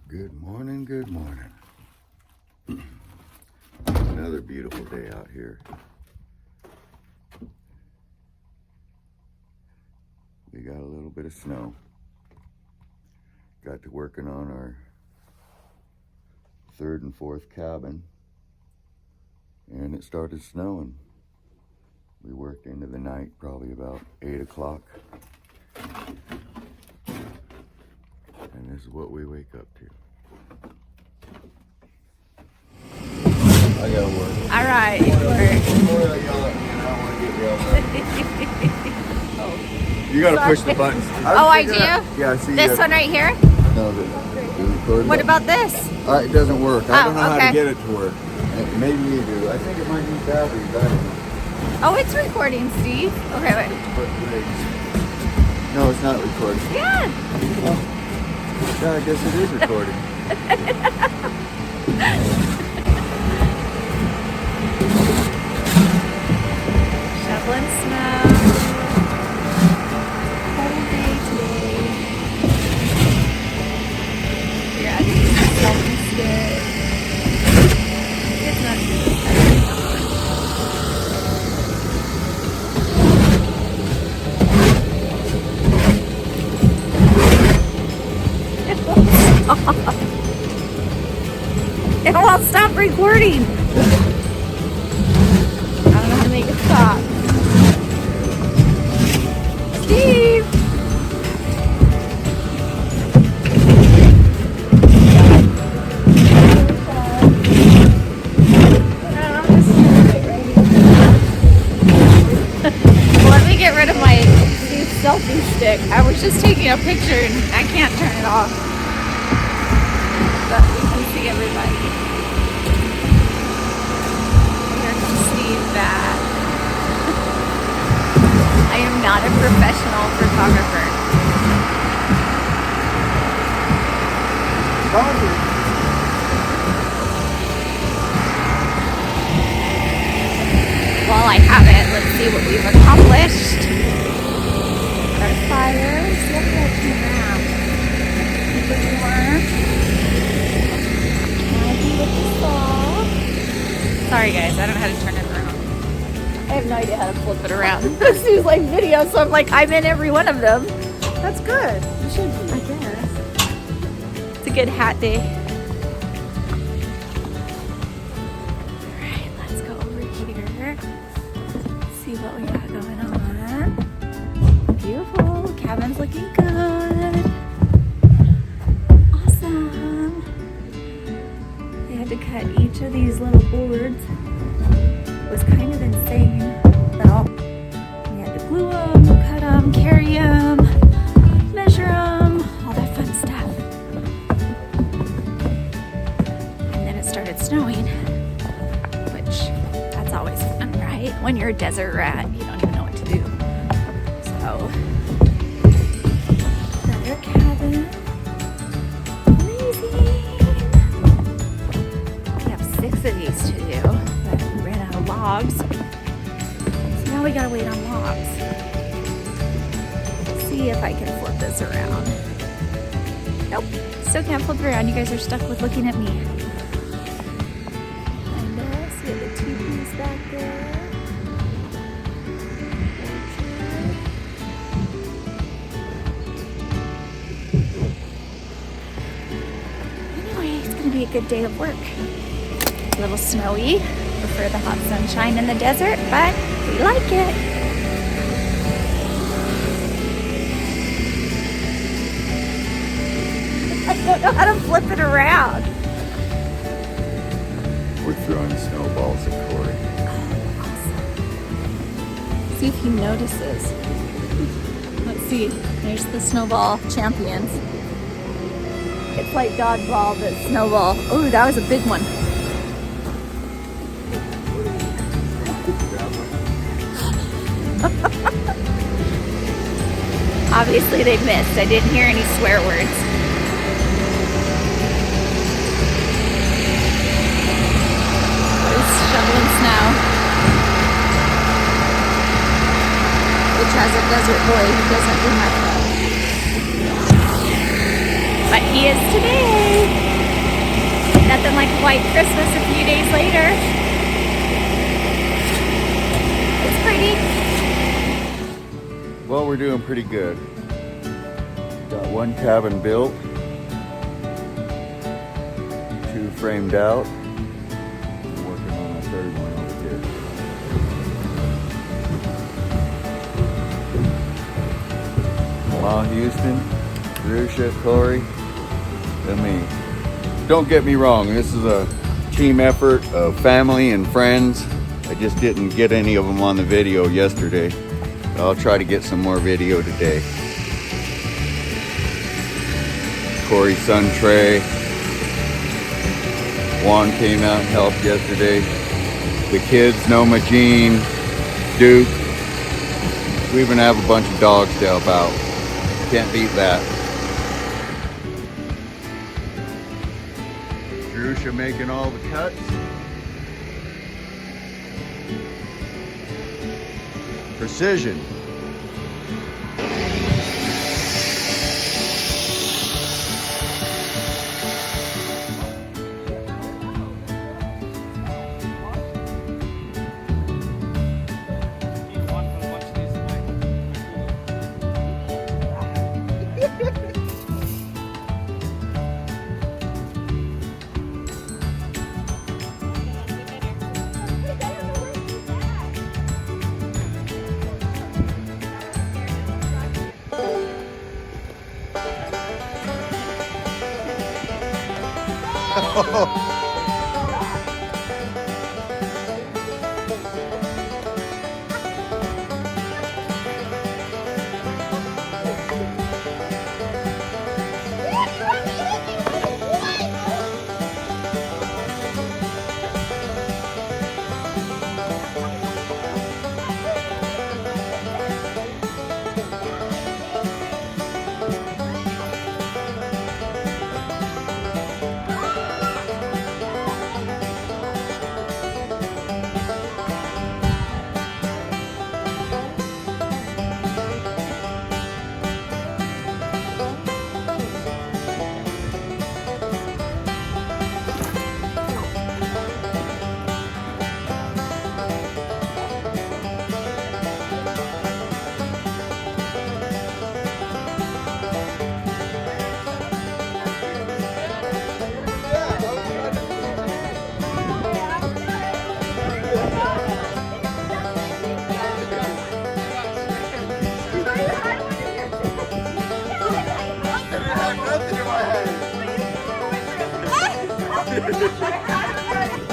Good morning, good morning. Another beautiful day out here. We got a little bit of snow. Got to working on our third and fourth cabin, and it started snowing. We worked into the night, probably about 8 o'clock. And this is what we wake up to. I gotta work. All right. You gotta push the buttons. I do? Yeah, see. This one right here? No, the record What button. about this? It doesn't work. I don't know how okay. to get it to work. Maybe you do. I think it might need batteries. I don't know. Oh, it's recording, Steve. Okay, wait. No, it's not recording. Yeah. Yeah, I guess it is recording. Shoveling snow. Whole day today. You're at the selfie stick. It's not It won't stop recording. I don't know how to make it stop. Steve! Let me get rid of my selfie stick. I was just taking a picture and I can't turn it off. But we can see everybody. Here comes Steve back. I am not a professional photographer. While I have it, let's see what we've accomplished. Our fires. Look at that around. Keep it warm. Sorry guys, I don't know how to turn it around. I have no idea how to flip it around. This is like video, so I'm like, I'm in every one of them. That's good. You should be. I guess. It's a good hat day. Alright, let's go over here. See what we got going on. Beautiful. Cabin's looking good. Awesome. They had to cut each of these little boards. It was kind of insane. But we had to glue them, cut them, carry them, measure them, all that fun stuff. And then it started snowing, which that's always fun, right? When you're a desert rat, you don't even know what to do. So, another cabin. Of these to do, but we ran out of logs. So now we gotta wait on logs. Let's see if I can flip this around. Nope, still can't flip it around. You guys are stuck with looking at me. And see the teepees back there. Anyway, it's gonna be a good day of work. A little snowy, prefer the hot sunshine in the desert, but we like it. I don't know how to flip it around. We're throwing snowballs at Corey. Oh, awesome. See if he notices. Let's see, there's the snowball champions. It's like dodgeball, but snowball. Oh, that was a big one. Obviously they missed. I didn't hear any swear words. Just shoveling snow. Which as a desert boy, he doesn't do much of. But he is today. nothing like a white Christmas a few days later. It's pretty. Well, we're doing pretty good. Got one cabin built, 2 framed out. I'm working on a 3rd one over here. Law Houston, Rusha, Corey, and me. Don't get me wrong, this is a team effort of family and friends. I just didn't get any of them on the video yesterday. I'll try to get some more video today. Corey's son Trey. Juan came out and helped yesterday. The kids, Noma, Jean, Duke. We even have a bunch of dogs to help out. Can't beat that. Drusha making all the cuts. Precision.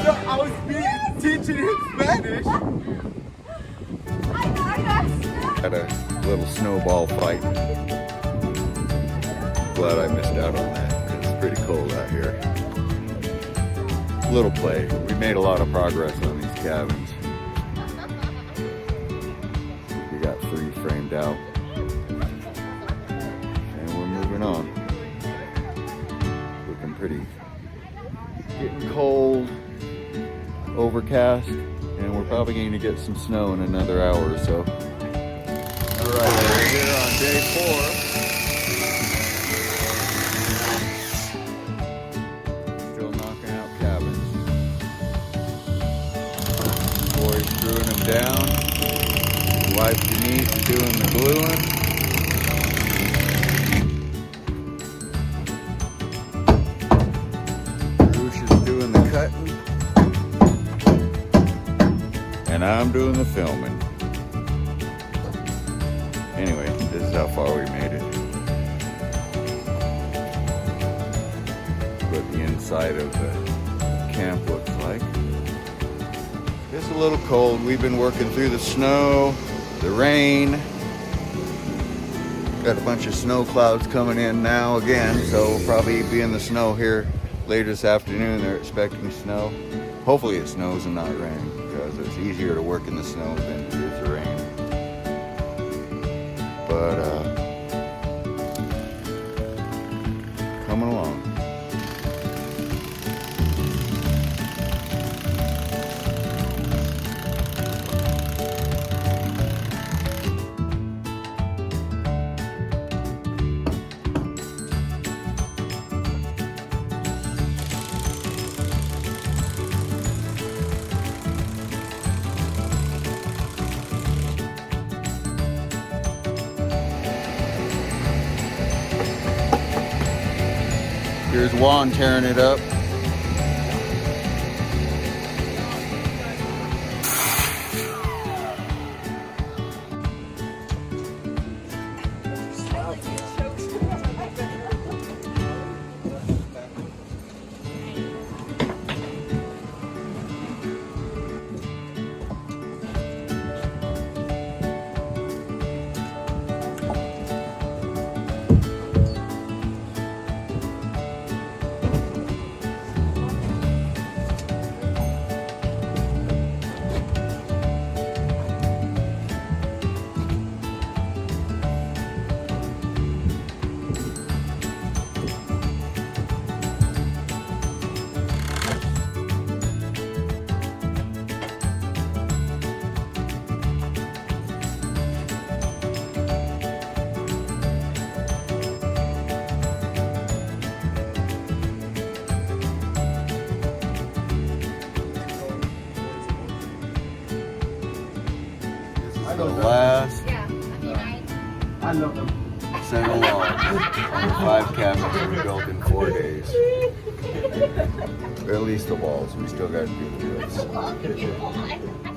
No, I was teaching him Spanish. Had a little snowball fight. Glad I missed out on that. It's pretty cold out here. Little play. We made a lot of progress on these cabins. We got 3 framed out. And we're moving on. Looking pretty. Getting cold, overcast, and we're probably going to get some snow in another hour or so. All right, we're here on day 4. Still knocking out cabins. Corey's screwing them down. His wife Denise is doing the gluing. Doing the cutting, and I'm doing the filming. Anyway, this is how far we made it. What the inside of the camp looks like. It's a little cold. We've been working through the snow, the rain. Got a bunch of snow clouds coming in now again, so we'll probably be in the snow here later this afternoon. They're expecting snow. Hopefully it snows and not rain, because it's easier to work in the snow than it is the rain. But coming along. Here's Juan tearing it up. The last I love them. set of logs and 5 cabins to be built in 4 days. Or at least the walls. We still got to do the roofs.